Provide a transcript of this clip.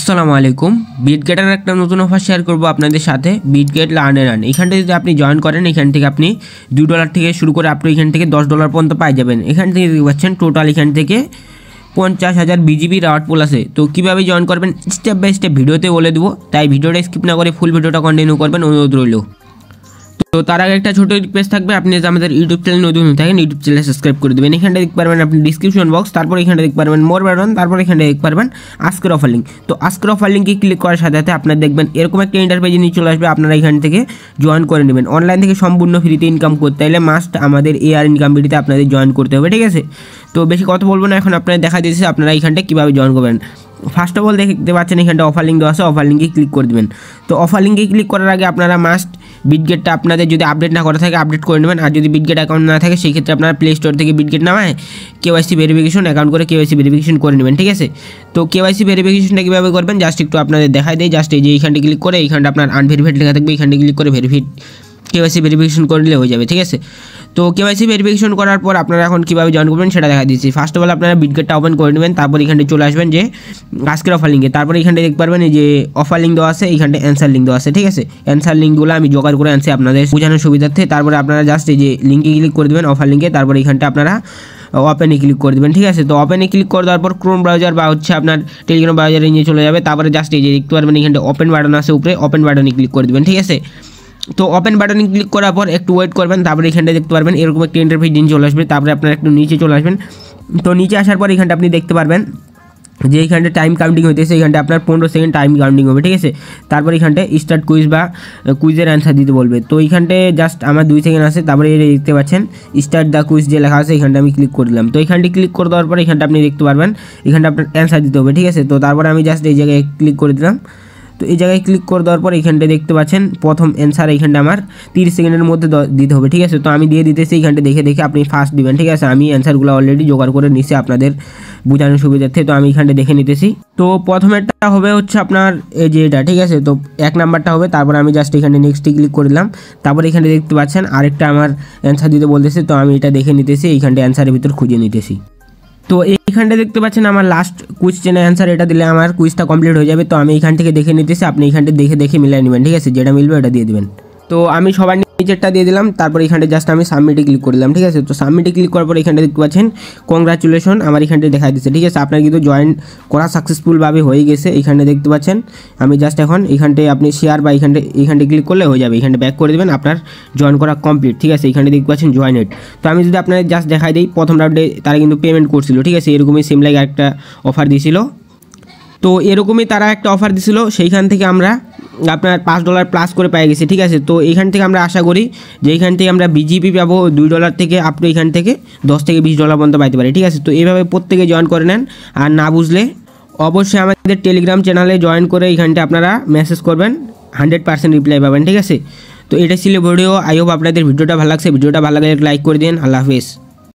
আসসালামু আলাইকুম। বিটগেটের একটা নতুন অফার শেয়ার করব আপনাদের সাথে, বিটগেট লার্ন এন্ড আর্ন। এখানটা যদি আপনি জয়েন করেন, এখান থেকে আপনি $2 থেকে শুরু করে আপনি এখান থেকে $10 পর্যন্ত পাই যাবেন। এখান থেকে দেখতে পাচ্ছেন টোটাল এখান থেকে 50,000 বিজিবি রাওয়ার্ড পুল আছে। তো কীভাবে জয়েন করবেন স্টেপ বাই স্টেপ ভিডিওতে বলে দেবো, তাই ভিডিওটা স্কিপ না করে ফুল ভিডিওটা কন্টিনিউ করবেন, অনুরোধ রইল। তো তার আগে একটা ছোটো রিকোয়েস্ট থাকবে, আপনি যদি আমাদের ইউটিউব চ্যানেল নতুন থাকেন ইউটিউব চ্যানেল সাবস্ক্রাইব করে দেবেন। এখানটা দেখতে পারবেন আপনি ডিসক্রিপশন বক্স, তারপর এখানটা দেখতে পারবেন মোর বাটন, তারপর এখানটা দেখতে পারবেন আজকের অফার লিঙ্ক। তো আজকের অফার লিঙ্কে ক্লিক করার সাথে সাথে আপনার দেখবেন এরকম একটা ইন্টারপেজে নিয়ে চলে আসবে। আপনারা এখান থেকে জয়েন করে নেবেন। অনলাইন থেকে সম্পূর্ণ ফ্রিতে ইনকাম করতে হলে মাস্ট আমাদের এআর ইনকাম ভিডিওতে আপনাদের জয়েন করতে হবে, ঠিক আছে? তো বেশি কথা বলবো না, এখন আপনারা দেখা দিয়েছে আপনারা এখানটা কীভাবে জয়েন করবেন। ফার্স্ট অফ অল দেখতে পাচ্ছেন এখানটা অফার লিঙ্ক দেওয়া আছে, অফার লিঙ্কে ক্লিক করে দেবেন। তো অফার লিঙ্কে ক্লিক করার আগে আপনারা মাস্ট বিটগেটটা আপনাদের যদি আপডেট না করা থাকে আপডেট করে নেবেন। আর যদি বিটগেট অ্যাকাউন্ট না থাকে সেই ক্ষেত্রে আপনারা প্লে স্টোর থেকে বিটগেট নামায় কেওয়াইসি ভেরিফিকেশন অ্যাকাউন্ট করে কেওয়াইসি ভেরিফিকেশন করে নেবেন, ঠিক আছে? তো কেওয়াইসি ভেরিফিকেশনটা কীভাবে করবেন জাস্ট একটু আপনাদের দেখাই দেয়। জাস্ট এই যে এইখানটা ক্লিক করে এইখানটা আপনার আনভেরিফাইড লেখা থাকবে, এইখানটা ক্লিক করে কেওয়াইসি ভেরিফিকেশন করলে হয়ে যাবে, ঠিক আছে? তো কেওয়াইসি ভেরিফিকেশন করার পর আপনারা এখন কীভাবে জয়েন করবেন সেটা দেখা দিচ্ছি। ফার্স্ট অফ অল আপনারা বিটগেটটা ওপেন করে নেবেন, তারপর এখানটা চলে আসবেন যে আজকের অফার লিঙ্কে, তারপর এখানটা দেখতে পারবেন এই যে অফার লিঙ্ক দেওয়া আছে, এইখানটা অ্যান্সার লিঙ্ক দেওয়া আছে, ঠিক আছে? অ্যান্সার লিঙ্কগুলো আমি জোগাড় করে আনছি আপনাদের বোঝানোর সুবিধার্থে। তারপরে আপনারা জাস্ট এই যে লিঙ্কে ক্লিক করে দেবেন অফার লিঙ্কে, তারপর এইখানটা আপনারা ওপেনে ক্লিক করে দেবেন, ঠিক আছে? তো ওপেনে ক্লিক করে দেওয়ার পর ক্রোম ব্রাউজার বা হচ্ছে আপনার টেলিগ্রাম ব্রাউজারে নিয়ে চলে যাবে। তারপরে জাস্ট এই যে দেখতে পারবেন এখানটা ওপেন বাটন আছে উপরে, ওপেন বাটনে ক্লিক করে দেবেন, ঠিক আছে? তো ওপেন বাটনে ক্লিক করার পর একটু ওয়েট করবেন, তারপরে এখানটা দেখতে পারবেন এরকম একটা ইন্টারফেস দিন চলে আসবে। তারপরে আপনারা একটু নিচে চলে আসবেন। তো নিচে আসার পর এখানটা আপনি দেখতে পারবেন যে এইখানটা টাইম কাউন্টিং হইতেছে, এইখানটা আপনার 15 সেকেন্ড টাইম কাউন্টিং হবে, ঠিক আছে? তারপর এখানটা স্টার্ট কুইজ বা কুইজের অ্যান্সার দিতে বলবে। তো এইখানটায় জাস্ট আমার 2 সেকেন্ড আছে, তারপরে দেখতে পাচ্ছেন স্টার্ট দ্য কুইজ যে লেখা আছে এখানটা আমি ক্লিক করে দিলাম। তো এইখানটি ক্লিক করে দেওয়ার পর এখানটা আপনি দেখতে পারবেন এখানটা আপনার অ্যান্সার দিতে হবে, ঠিক আছে? তো তারপরে আমি জাস্ট এই জায়গায় ক্লিক করে দিলাম। তো এই জায়গায় ক্লিক করে দেওয়ার পর এখানটা দেখতে পাচ্ছেন প্রথম অ্যান্সার এইখানটা আমার 30 সেকেন্ডের মধ্যে দিতে হবে, ঠিক আছে? তো আমি দিয়ে দিতেছি, এইখানটা দেখে আপনি ফার্স্ট দিবেন, ঠিক আছে? আমি অ্যান্সারগুলো অলরেডি জোগাড় করে নিচ্ছি আপনাদের বোঝানোর সুবিধার্থে। তো আমি এখানটা দেখে নিতেছি। তো প্রথমেরটা হবে হচ্ছে আপনার এই যে এটা, ঠিক আছে? তো 1 নাম্বারটা হবে, তারপর আমি জাস্ট এখানে নেক্সটে ক্লিক করে দিলাম। তারপর এখানে দেখতে পাচ্ছেন আরেকটা আমার অ্যান্সার দিতে বলতেছে, তো আমি এটা দেখে নিতেছি, এইখানটা অ্যান্সারের ভিতর খুঁজে নিতেছি। তো এইখানটা দেখতে পাচ্ছেন আমার লাস্ট কোয়েশ্চেনের অ্যান্সার, এটা দিলে আমার কুইজটা কমপ্লিট হয়ে যাবে। তো আমি এইখান থেকে দেখে নিতেছি, আপনি এইখানটা দেখে মিলিয়ে নেবেন, ঠিক আছে? যেটা মিলবে এটা দিয়ে দেবেন। তো আমি সবার নিচেরটা দিয়ে দিলাম, তারপর এখানটা জাস্ট আমি সাবমিটে ক্লিক করে দিলাম, ঠিক আছে? তো সাবমিটে ক্লিক করার পর এখানটা দেখতে পাচ্ছেন কংগ্রাচুলেশন আমার এখানটা দেখা দিচ্ছে, ঠিক আছে? আপনার কিন্তু জয়েন করা সাকসেসফুলভাবে হয়ে গেছে। এইখানটা দেখতে পাচ্ছেন আমি জাস্ট এখন এইখানটায় আপনি শেয়ার বা এইখানটা ক্লিক করলে হয়ে যাবে। এইখানটা ব্যাক করে দেবেন, আপনার জয়েন করা কমপ্লিট, ঠিক আছে? এইখানটা দেখতে পাচ্ছেন জয়েনেড। তো আমি যদি আপনাদের জাস্ট দেখাই দিই, প্রথম রাউন্ডে তারা কিন্তু পেমেন্ট করছিল, ঠিক আছে? এরকমই সেম লাইক একটা অফার দিয়েছিল। তো এরকমই তারা একটা অফার দিয়েছিল, সেইখান থেকে আমরা আপনার $5 প্লাস করে পেয়ে গেছি, ঠিক আছে? তো এইখান থেকে আমরা আশা করি যে এইখান থেকে আমরা বিজিপি পাবো $2 থেকে আপ টু এইখান থেকে $10 থেকে $20 পর্যন্ত পাইতে পারি, ঠিক আছে? তো এইভাবে প্রত্যেকে জয়েন করে নেন। আর না বুঝলে অবশ্যই আমাদের টেলিগ্রাম চ্যানেলে জয়েন করে এইখানটা আপনারা মেসেজ করবেন, 100% রিপ্লাই পাবেন, ঠিক আছে? তো এটা ছিল ভিডিও। আই হোপ আপনাদের ভিডিওটা ভালো লাগছে। ভিডিওটা ভালো লাগলে লাইক করে দিন। আল্লাহ হাফেজ।